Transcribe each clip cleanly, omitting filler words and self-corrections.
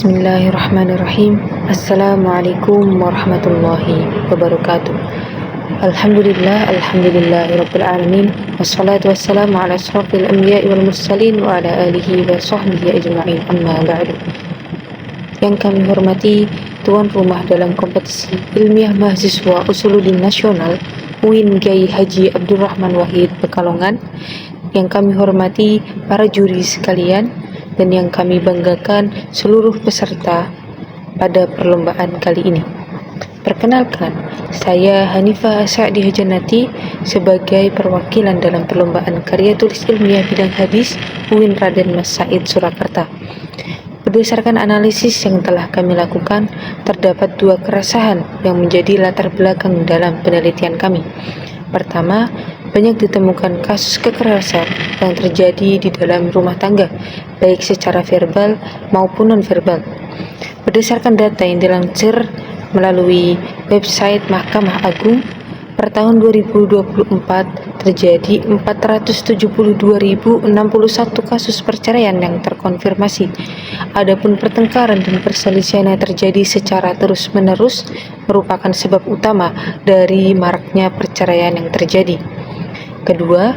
Bismillahirrahmanirrahim. Assalamualaikum warahmatullahi wabarakatuh. Alhamdulillahirabbil alamin. Wassalatu wassalamu ala asyrafil anbiya'i wal mursalin wa ala alihi wa sahbihi ajma'in. Amma ba'du. Yang kami hormati tuan rumah dalam kompetisi ilmiah mahasiswa Usuluddin Nasional UIN Kiai Haji Abdurrahman Wahid Pekalongan, yang kami hormati para juri sekalian, dan yang kami banggakan seluruh peserta pada perlombaan kali ini. Perkenalkan, saya Hanifah Sa'di Hajanati sebagai perwakilan dalam perlombaan karya tulis ilmiah bidang hadis UIN Raden Mas Said Surakarta. Berdasarkan analisis yang telah kami lakukan, terdapat dua keresahan yang menjadi latar belakang dalam penelitian kami. Pertama, banyak ditemukan kasus kekerasan yang terjadi di dalam rumah tangga, baik secara verbal maupun non-verbal. Berdasarkan data yang dilansir melalui website Mahkamah Agung, per tahun 2024 terjadi 472.061 kasus perceraian yang terkonfirmasi. Adapun pertengkaran dan perselisihan yang terjadi secara terus-menerus merupakan sebab utama dari maraknya perceraian yang terjadi. Kedua,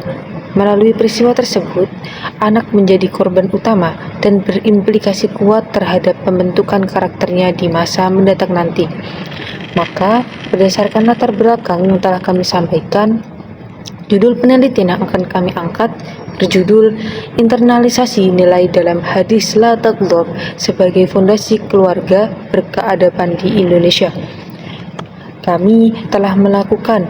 melalui peristiwa tersebut, anak menjadi korban utama dan berimplikasi kuat terhadap pembentukan karakternya di masa mendatang nanti. Maka, berdasarkan latar belakang yang telah kami sampaikan, judul penelitian yang akan kami angkat berjudul Internalisasi Nilai dalam Hadis La Taghdab sebagai Fondasi Keluarga Berkeadaban di Indonesia. Kami telah melakukan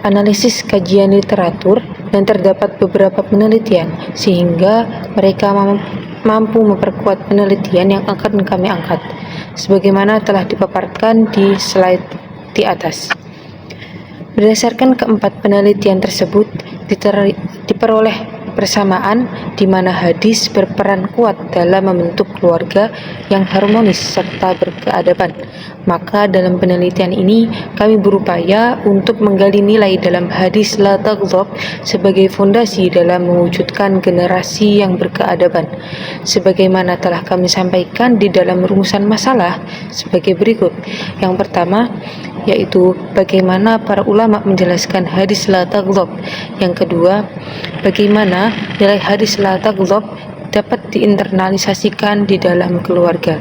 analisis kajian literatur dan terdapat beberapa penelitian sehingga mereka mampu memperkuat penelitian yang akan kami angkat, sebagaimana telah dipaparkan di slide di atas. Berdasarkan keempat penelitian tersebut, diperoleh persamaan di mana hadis berperan kuat dalam membentuk keluarga yang harmonis serta berkeadaban. Maka dalam penelitian ini kami berupaya untuk menggali nilai dalam hadis La Taghdab sebagai fondasi dalam mewujudkan generasi yang berkeadaban. Sebagaimana telah kami sampaikan di dalam rumusan masalah sebagai berikut. Yang pertama, yaitu bagaimana para ulama menjelaskan hadis La Taghdab. Yang kedua, bagaimana nilai hadis La Taghdab dapat diinternalisasikan di dalam keluarga.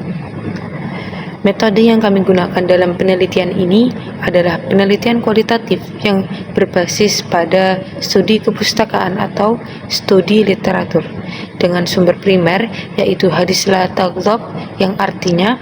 Metode yang kami gunakan dalam penelitian ini adalah penelitian kualitatif yang berbasis pada studi kepustakaan atau studi literatur dengan sumber primer, yaitu hadis La Taghdab, yang artinya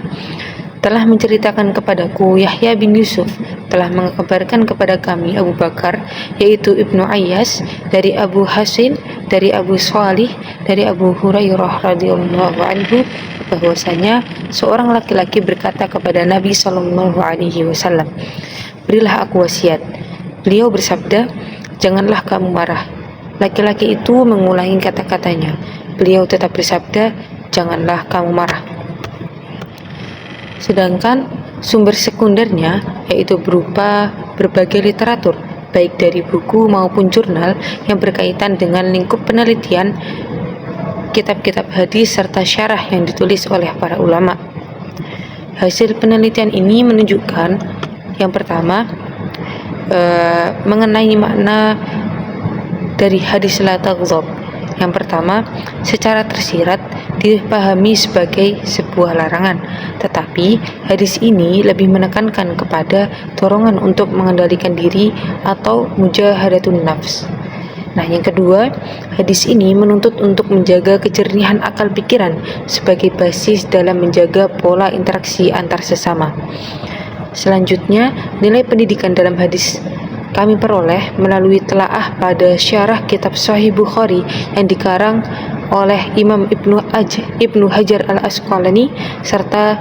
telah menceritakan kepadaku Yahya bin Yusuf, telah mengabarkan kepada kami Abu Bakar, yaitu Ibnu Ayyas, dari Abu Hasin, dari Abu Shalih, dari Abu Hurairah radhiyallahu anhu, bahwasanya seorang laki-laki berkata kepada Nabi sallallahu alaihi wasallam, "Berilah aku wasiat." Beliau bersabda, "Janganlah kamu marah." Laki-laki itu mengulangi kata-katanya. Beliau tetap bersabda, "Janganlah kamu marah." Sedangkan sumber sekundernya yaitu berupa berbagai literatur, baik dari buku maupun jurnal yang berkaitan dengan lingkup penelitian, kitab-kitab hadis serta syarah yang ditulis oleh para ulama. Hasil penelitian ini menunjukkan, yang pertama, mengenai makna dari hadis La Taghdab. Yang pertama, secara tersirat dipahami sebagai sebuah larangan, tetapi hadis ini lebih menekankan kepada dorongan untuk mengendalikan diri atau mujahadatun nafs. Nah, yang kedua, hadis ini menuntut untuk menjaga kejernihan akal pikiran sebagai basis dalam menjaga pola interaksi antar sesama. Selanjutnya, nilai pendidikan dalam hadis kami peroleh melalui telaah pada syarah kitab Sahih Bukhari yang dikarang oleh Imam Ibnu Hajar al-Asqalani, serta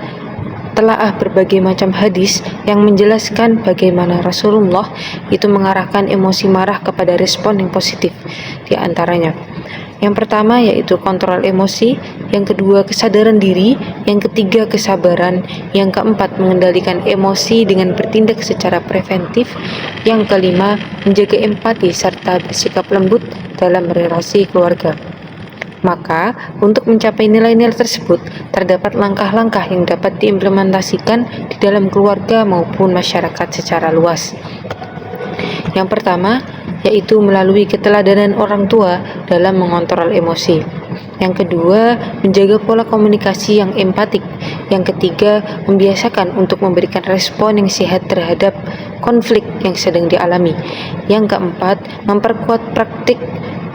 telaah berbagai macam hadis yang menjelaskan bagaimana Rasulullah itu mengarahkan emosi marah kepada respon yang positif. Di antaranya, yang pertama yaitu kontrol emosi, yang kedua kesadaran diri, yang ketiga kesabaran, yang keempat mengendalikan emosi dengan bertindak secara preventif, yang kelima menjaga empati serta bersikap lembut dalam relasi keluarga. Maka, untuk mencapai nilai-nilai tersebut, terdapat langkah-langkah yang dapat diimplementasikan di dalam keluarga maupun masyarakat secara luas. Yang pertama, yaitu melalui keteladanan orang tua dalam mengontrol emosi. Yang kedua, menjaga pola komunikasi yang empatik. Yang ketiga, membiasakan untuk memberikan respon yang sehat terhadap konflik yang sedang dialami. Yang keempat, memperkuat praktik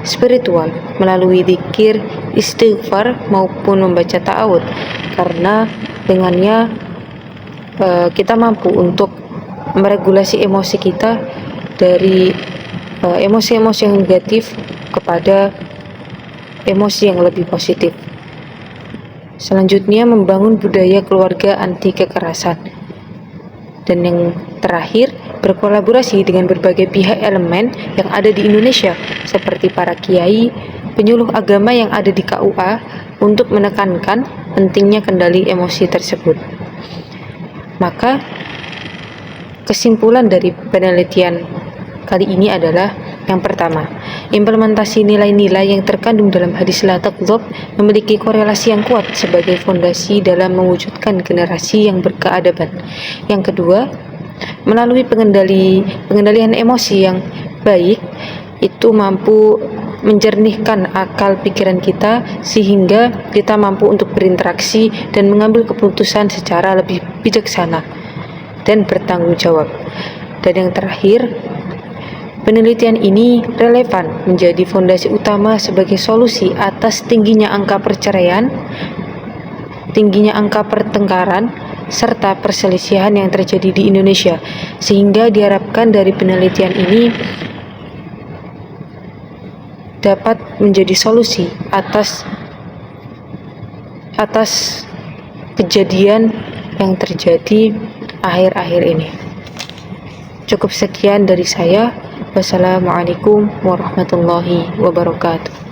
spiritual melalui zikir, istighfar maupun membaca ta'awud, karena dengannya kita mampu untuk meregulasi emosi kita dari emosi-emosi yang negatif kepada emosi yang lebih positif. Selanjutnya, membangun budaya keluarga anti kekerasan. Dan yang terakhir, berkolaborasi dengan berbagai pihak elemen yang ada di Indonesia, seperti para kiai, penyuluh agama yang ada di KUA, untuk menekankan pentingnya kendali emosi tersebut. Maka, kesimpulan dari penelitian kali ini adalah, yang pertama, implementasi nilai-nilai yang terkandung dalam hadis la taghdab memiliki korelasi yang kuat sebagai fondasi dalam mewujudkan generasi yang berkeadaban. Yang kedua, melalui pengendalian emosi yang baik, itu mampu menjernihkan akal pikiran kita sehingga kita mampu untuk berinteraksi dan mengambil keputusan secara lebih bijaksana dan bertanggung jawab. Dan yang terakhir, penelitian ini relevan menjadi fondasi utama sebagai solusi atas tingginya angka perceraian, tingginya angka pertengkaran, serta perselisihan yang terjadi di Indonesia, sehingga diharapkan dari penelitian ini dapat menjadi solusi atas kejadian yang terjadi akhir-akhir ini. Cukup sekian dari saya. Wassalamualaikum warahmatullahi wabarakatuh.